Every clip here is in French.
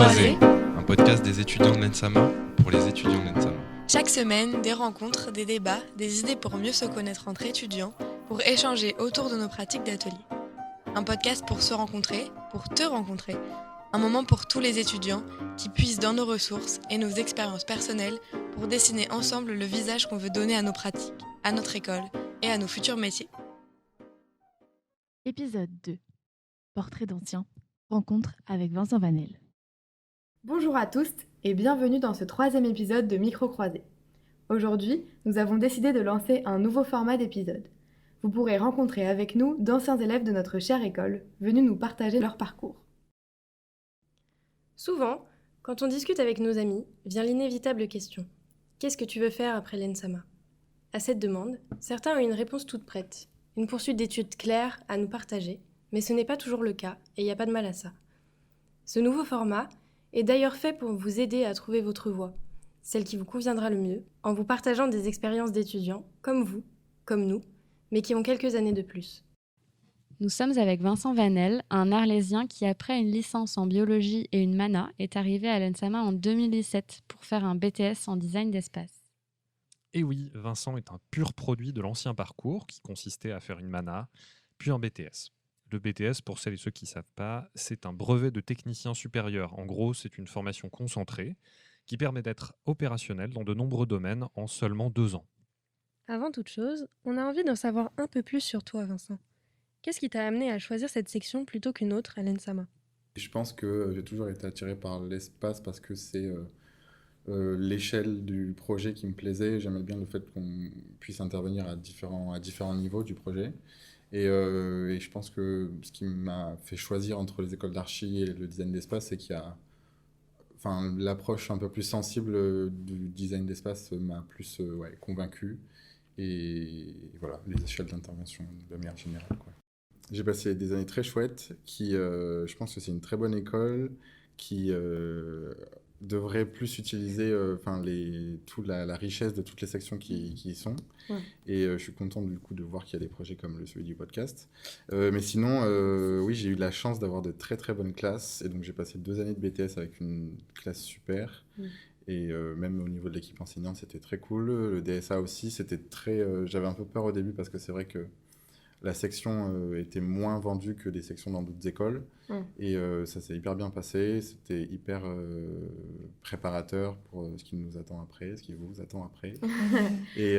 Croisés, un podcast des étudiants de l'ENSAMA pour les étudiants de l'ENSAMA. Chaque semaine, des rencontres, des débats, des idées pour mieux se connaître entre étudiants, pour échanger autour de nos pratiques d'atelier. Un podcast pour se rencontrer, pour te rencontrer. Un moment pour tous les étudiants qui puisent dans nos ressources et nos expériences personnelles pour dessiner ensemble le visage qu'on veut donner à nos pratiques, à notre école et à nos futurs métiers. Épisode 2. Portrait d'ancien. Rencontre avec Vincent Vanel. Bonjour à tous et bienvenue dans ce 3e épisode de Micro Croisés. Aujourd'hui, nous avons décidé de lancer un nouveau format d'épisode. Vous pourrez rencontrer avec nous d'anciens élèves de notre chère école, venus nous partager leur parcours. Souvent, quand on discute avec nos amis, vient l'inévitable question. Qu'est-ce que tu veux faire après l'ENSAMA ? À cette demande, certains ont une réponse toute prête, une poursuite d'études claires à nous partager, mais ce n'est pas toujours le cas et il n'y a pas de mal à ça. Ce nouveau format est d'ailleurs fait pour vous aider à trouver votre voie, celle qui vous conviendra le mieux, en vous partageant des expériences d'étudiants, comme vous, comme nous, mais qui ont quelques années de plus. Nous sommes avec Vincent Vanel, un Arlésien qui, après une licence en biologie et une MANA, est arrivé à l'ENSAMA en 2017 pour faire un BTS en design d'espace. Et oui, Vincent est un pur produit de l'ancien parcours qui consistait à faire une MANA, puis un BTS. Le BTS, pour celles et ceux qui ne savent pas, c'est un brevet de technicien supérieur. En gros, c'est une formation concentrée qui permet d'être opérationnel dans de nombreux domaines en seulement 2 ans. Avant toute chose, on a envie d'en savoir un peu plus sur toi, Vincent. Qu'est-ce qui t'a amené à choisir cette section plutôt qu'une autre à l'ENSAMA ? Je pense que j'ai toujours été attiré par l'espace parce que c'est l'échelle du projet qui me plaisait. J'aimais bien le fait qu'on puisse intervenir à différents niveaux du projet. Et je pense que ce qui m'a fait choisir entre les écoles d'archi et le design d'espace, c'est qu'il y a... Enfin, l'approche un peu plus sensible du design d'espace m'a plus convaincu. Et voilà, les échelles d'intervention de manière générale, quoi. J'ai passé des années très chouettes je pense que c'est une très bonne école qui devrait plus utiliser la richesse de toutes les sections qui y sont. Ouais. Et je suis content du coup de voir qu'il y a des projets comme celui du podcast. Mais sinon, oui, j'ai eu la chance d'avoir de très très bonnes classes. Et donc j'ai passé 2 années de BTS avec une classe super. Et même au niveau de l'équipe enseignante, c'était très cool. Le DSA aussi, c'était très... j'avais un peu peur au début parce que c'est vrai que la section était moins vendue que des sections dans d'autres écoles. Et ça s'est hyper bien passé. C'était hyper préparateur pour ce qui nous attend après, ce qui vous attend après. Et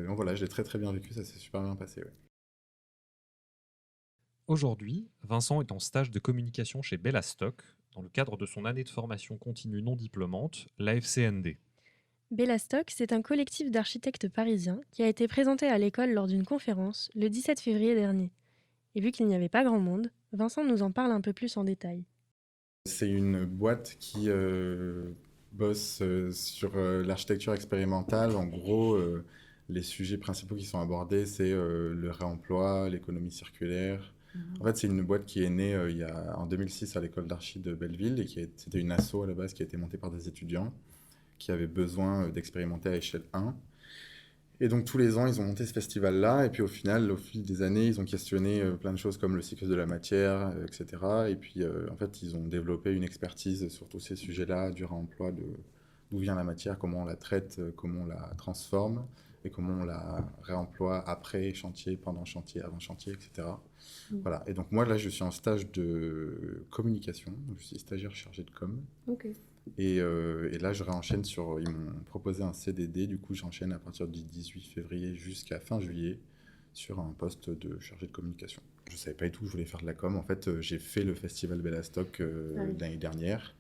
donc voilà, je l'ai très très bien vécu. Ça s'est super bien passé. Ouais. Aujourd'hui, Vincent est en stage de communication chez Bellastock dans le cadre de son année de formation continue non diplômante, l'AFCND. Bellastock, c'est un collectif d'architectes parisiens qui a été présenté à l'école lors d'une conférence le 17 février dernier. Et vu qu'il n'y avait pas grand monde, Vincent nous en parle un peu plus en détail. C'est une boîte qui bosse sur l'architecture expérimentale. En gros, les sujets principaux qui sont abordés, c'est le réemploi, l'économie circulaire. En fait, c'est une boîte qui est née en 2006 à l'école d'archi de Belleville et c'était une asso à la base qui a été montée par des étudiants qui avaient besoin d'expérimenter à échelle 1. Et donc tous les ans, ils ont monté ce festival-là, et puis au final, au fil des années, ils ont questionné plein de choses comme le cycle de la matière, etc. Et puis en fait, ils ont développé une expertise sur tous ces sujets-là, du réemploi, d'où vient la matière, comment on la traite, comment on la transforme, et comment on la réemploie après chantier, pendant chantier, avant chantier, etc. Voilà. Et donc moi, là, je suis en stage de communication, donc je suis stagiaire chargé de com. Ok. Et là, je réenchaîne ils m'ont proposé un CDD, du coup, j'enchaîne à partir du 18 février jusqu'à fin juillet sur un poste de chargé de communication. Je ne savais pas du tout que je voulais faire de la com. En fait, j'ai fait le festival Bellastock l'année dernière.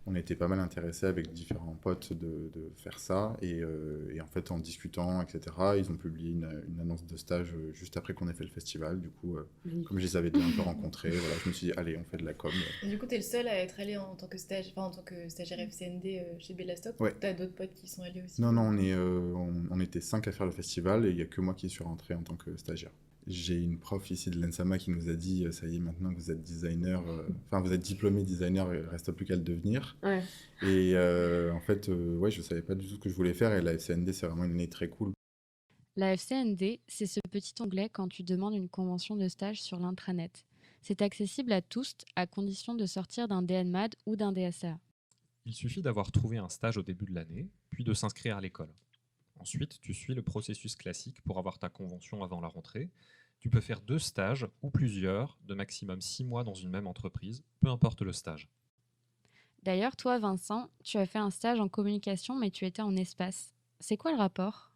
On était pas mal intéressés avec différents potes de faire ça. Et en fait, en discutant, etc., ils ont publié une annonce de stage juste après qu'on ait fait le festival. Du coup, comme je les avais déjà un peu rencontrés, voilà, je me suis dit, allez, on fait de la com. Et du coup, tu es le seul à être allé en tant que stagiaire FCND chez Bellastock. Ouais. Tu as d'autres potes qui sont allés aussi? Non, on était 5 à faire le festival et il n'y a que moi qui suis rentré en tant que stagiaire. J'ai une prof ici de l'ENSAMA qui nous a dit ça y est, maintenant que vous êtes designer, vous êtes diplômé designer, il ne reste plus qu'à le devenir. Ouais. Et en fait, je ne savais pas du tout ce que je voulais faire et la FCND, c'est vraiment une année très cool. La FCND, c'est ce petit onglet quand tu demandes une convention de stage sur l'intranet. C'est accessible à tous à condition de sortir d'un DNMAD ou d'un DSA. Il suffit d'avoir trouvé un stage au début de l'année, puis de s'inscrire à l'école. Ensuite, tu suis le processus classique pour avoir ta convention avant la rentrée. Tu peux faire 2 stages ou plusieurs, de maximum 6 mois dans une même entreprise, peu importe le stage. D'ailleurs, toi, Vincent, tu as fait un stage en communication, mais tu étais en espace. C'est quoi le rapport?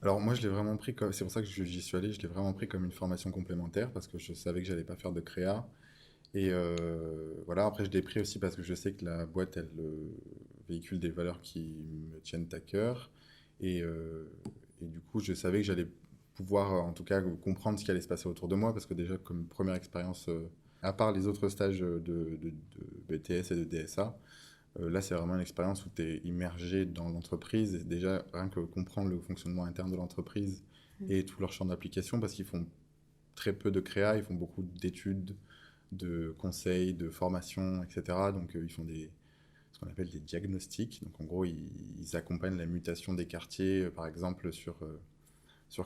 Alors moi, je l'ai vraiment pris comme, c'est pour ça que j'y suis allé, je l'ai vraiment pris comme une formation complémentaire parce que je savais que j'allais pas faire de créa. Et voilà, après je l'ai pris aussi parce que je sais que la boîte, elle véhicule des valeurs qui me tiennent à cœur. Et du coup, je savais que j'allais pouvoir, en tout cas, comprendre ce qui allait se passer autour de moi parce que déjà, comme première expérience, à part les autres stages de BTS et de DSA, là, c'est vraiment une expérience où tu es immergé dans l'entreprise. Et déjà, rien que comprendre le fonctionnement interne de l'entreprise et tout leur champ d'application parce qu'ils font très peu de créa, ils font beaucoup d'études, de conseils, de formations, etc. Donc ils font ce qu'on appelle des diagnostics. Donc en gros, ils accompagnent la mutation des quartiers, par exemple sur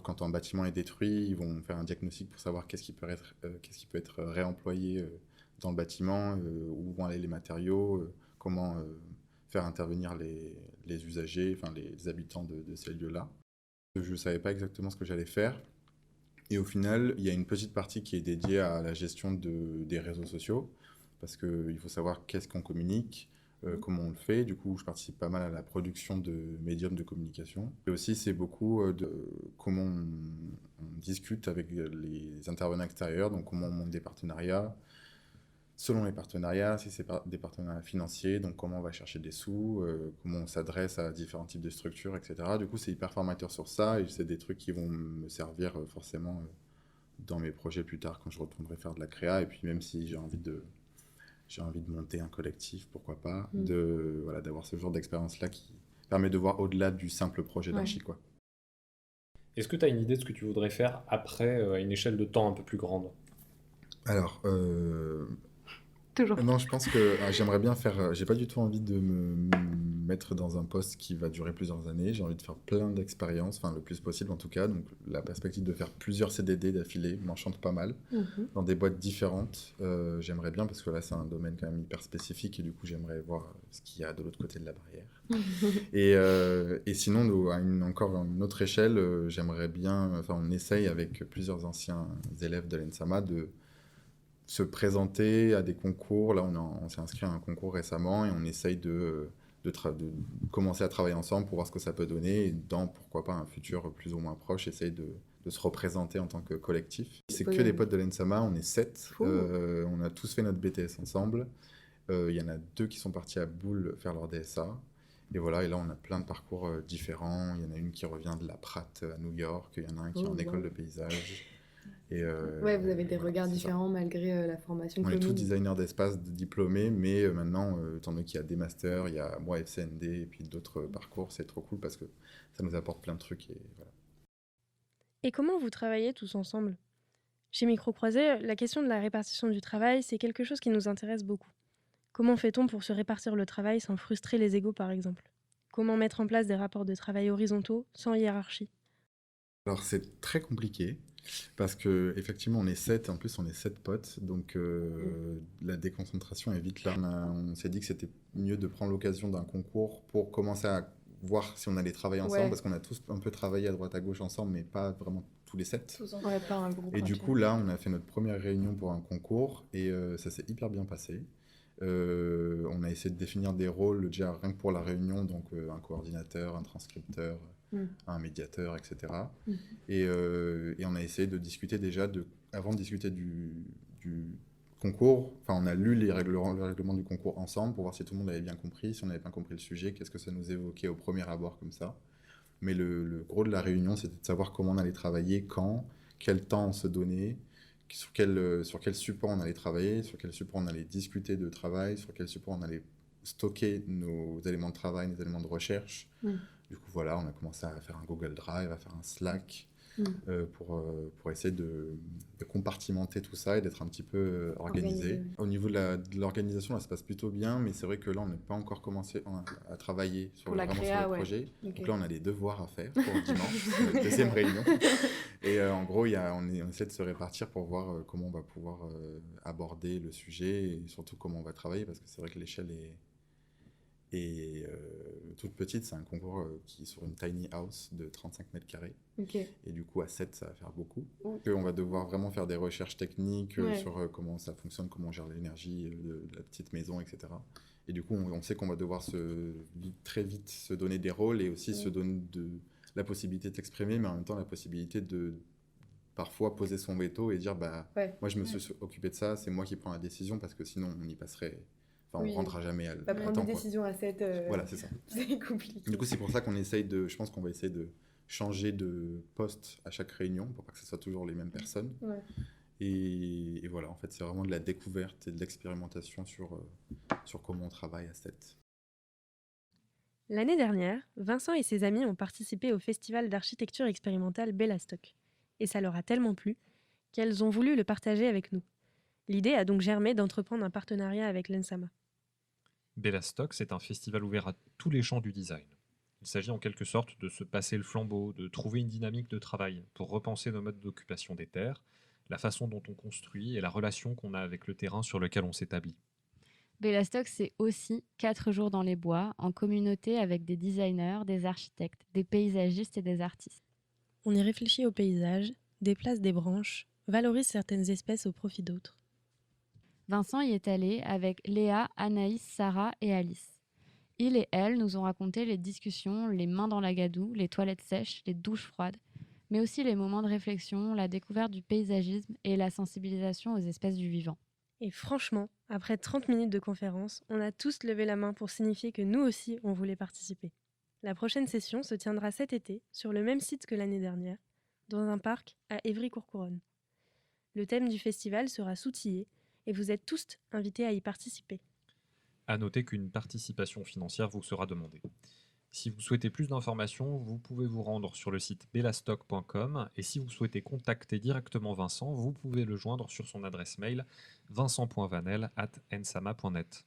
quand un bâtiment est détruit, ils vont faire un diagnostic pour savoir qu'est-ce qui peut être réemployé dans le bâtiment, où vont aller les matériaux, comment faire intervenir les usagers, enfin les habitants de ces lieux-là. Je ne savais pas exactement ce que j'allais faire. Et au final, il y a une petite partie qui est dédiée à la gestion des réseaux sociaux, parce qu'il faut savoir qu'est-ce qu'on communique, comment on le fait. Du coup, je participe pas mal à la production de médiums de communication. Et aussi, c'est beaucoup de comment on discute avec les intervenants extérieurs, donc comment on monte des partenariats. Selon les partenariats, si c'est des partenariats financiers, donc comment on va chercher des sous, comment on s'adresse à différents types de structures, etc. Du coup, c'est hyper formateur sur ça et c'est des trucs qui vont me servir forcément dans mes projets plus tard quand je retournerai faire de la créa. Et puis même si j'ai envie de monter un collectif, pourquoi pas, d'avoir ce genre d'expérience-là qui permet de voir au-delà du simple projet d'archi, quoi. Est-ce que tu as une idée de ce que tu voudrais faire après à une échelle de temps un peu plus grande? Alors, Toujours. non, je pense que j'aimerais bien faire. J'ai pas du tout envie de me mettre dans un poste qui va durer plusieurs années. J'ai envie de faire plein d'expériences, enfin le plus possible en tout cas. Donc la perspective de faire plusieurs CDD d'affilée m'enchante pas mal, dans des boîtes différentes. J'aimerais bien parce que là c'est un domaine quand même hyper spécifique et du coup j'aimerais voir ce qu'il y a de l'autre côté de la barrière. Et sinon, encore à une autre échelle, j'aimerais bien. Enfin, on essaye avec plusieurs anciens élèves de l'ENSAMA de se présenter à des concours. Là, on s'est inscrit à un concours récemment et on essaye de commencer à travailler ensemble pour voir ce que ça peut donner et dans, pourquoi pas, un futur plus ou moins proche, essayer de se représenter en tant que collectif. C'est que des potes de l'ENSAMA, on est 7. On a tous fait notre BTS ensemble. Il y en a 2 qui sont partis à Boulle faire leur DSA. Et voilà, et là, on a plein de parcours différents. Il y en a une qui revient de la Pratt à New York, il y en a un qui est en école de paysage. Et vous avez des regards différents malgré la formation commune. On est tous commune. designers d'espace diplômés, mais maintenant, étant donné qu'il y a des masters, il y a moi FCND et puis d'autres parcours, c'est trop cool parce que ça nous apporte plein de trucs. Et voilà. Et comment vous travaillez tous ensemble? Chez Microcroisé, la question de la répartition du travail, c'est quelque chose qui nous intéresse beaucoup. Comment fait-on pour se répartir le travail sans frustrer les égos, par exemple? Comment mettre en place des rapports de travail horizontaux sans hiérarchie? Alors, c'est très compliqué. Parce qu'effectivement, on est 7, en plus on est 7 potes, donc la déconcentration est vite là. On s'est dit que c'était mieux de prendre l'occasion d'un concours pour commencer à voir si on allait travailler ensemble, parce qu'on a tous un peu travaillé à droite à gauche ensemble, mais pas vraiment tous les 7. Pas un groupe. Et du coup, là, on a fait notre première réunion pour un concours, et ça s'est hyper bien passé. On a essayé de définir des rôles déjà rien que pour la réunion, donc un coordinateur, un transcripteur, un médiateur, etc. Et on a essayé de discuter déjà, avant de discuter du concours, enfin on a lu le règlement du concours ensemble pour voir si tout le monde avait bien compris, si on n'avait pas compris le sujet, qu'est-ce que ça nous évoquait au premier abord comme ça. Mais le gros de la réunion, c'était de savoir comment on allait travailler, quand, quel temps on se donnait, sur quel support on allait travailler, sur quel support on allait discuter de travail, sur quel support on allait stocker nos éléments de travail, nos éléments de recherche. Du coup, voilà, on a commencé à faire un Google Drive, à faire un Slack. pour essayer de compartimenter tout ça et d'être un petit peu organisé. Au niveau de l'organisation, là, ça se passe plutôt bien, mais c'est vrai que là, on n'a pas encore commencé à travailler sur le projet. Donc là, on a des devoirs à faire pour dimanche, la deuxième réunion. Et en gros, on essaie de se répartir pour voir comment on va pouvoir aborder le sujet et surtout comment on va travailler, parce que c'est vrai que l'échelle est toute petite. C'est un concours qui est sur une tiny house de 35 mètres carrés. Et du coup, à 7, ça va faire beaucoup. On va devoir vraiment faire des recherches techniques sur comment ça fonctionne, comment on gère l'énergie de la petite maison, etc. Et du coup, on sait qu'on va devoir très vite se donner des rôles et aussi se donner la possibilité de s'exprimer, mais en même temps la possibilité de parfois poser son veto et dire moi je me suis occupé de ça, c'est moi qui prends la décision, parce que sinon on y passerait... Enfin, on ne rendra jamais à prendre des décisions à 7, voilà, c'est ça. C'est compliqué. Du coup, c'est pour ça qu'on essaye je pense qu'on va essayer de changer de poste à chaque réunion pour pas que ce soit toujours les mêmes personnes. Et voilà, en fait, c'est vraiment de la découverte et de l'expérimentation sur comment on travaille à 7. L'année dernière, Vincent et ses amis ont participé au festival d'architecture expérimentale Bellastock. Et ça leur a tellement plu qu'elles ont voulu le partager avec nous. L'idée a donc germé d'entreprendre un partenariat avec l'ENSAMA. Bellastock, c'est un festival ouvert à tous les champs du design. Il s'agit en quelque sorte de se passer le flambeau, de trouver une dynamique de travail pour repenser nos modes d'occupation des terres, la façon dont on construit et la relation qu'on a avec le terrain sur lequel on s'établit. Bellastock, c'est aussi 4 jours dans les bois, en communauté avec des designers, des architectes, des paysagistes et des artistes. On y réfléchit au paysage, déplace des branches, valorise certaines espèces au profit d'autres. Vincent y est allé avec Léa, Anaïs, Sarah et Alice. Il et elle nous ont raconté les discussions, les mains dans la gadoue, les toilettes sèches, les douches froides, mais aussi les moments de réflexion, la découverte du paysagisme et la sensibilisation aux espèces du vivant. Et franchement, après 30 minutes de conférence, on a tous levé la main pour signifier que nous aussi, on voulait participer. La prochaine session se tiendra cet été, sur le même site que l'année dernière, dans un parc à Évry-Courcouronnes. Le thème du festival sera Soutillé, et vous êtes tous invités à y participer. À noter qu'une participation financière vous sera demandée. Si vous souhaitez plus d'informations, vous pouvez vous rendre sur le site bellastock.com, et si vous souhaitez contacter directement Vincent, vous pouvez le joindre sur son adresse mail vincent.vanel@ensama.net.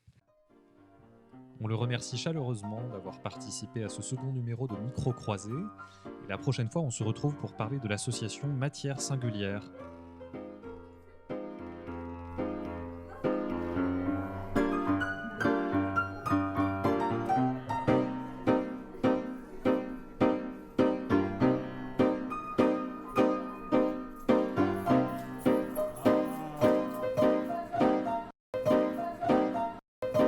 On le remercie chaleureusement d'avoir participé à ce second numéro de Micro Croisé. Et la prochaine fois, on se retrouve pour parler de l'association Matière Singulière.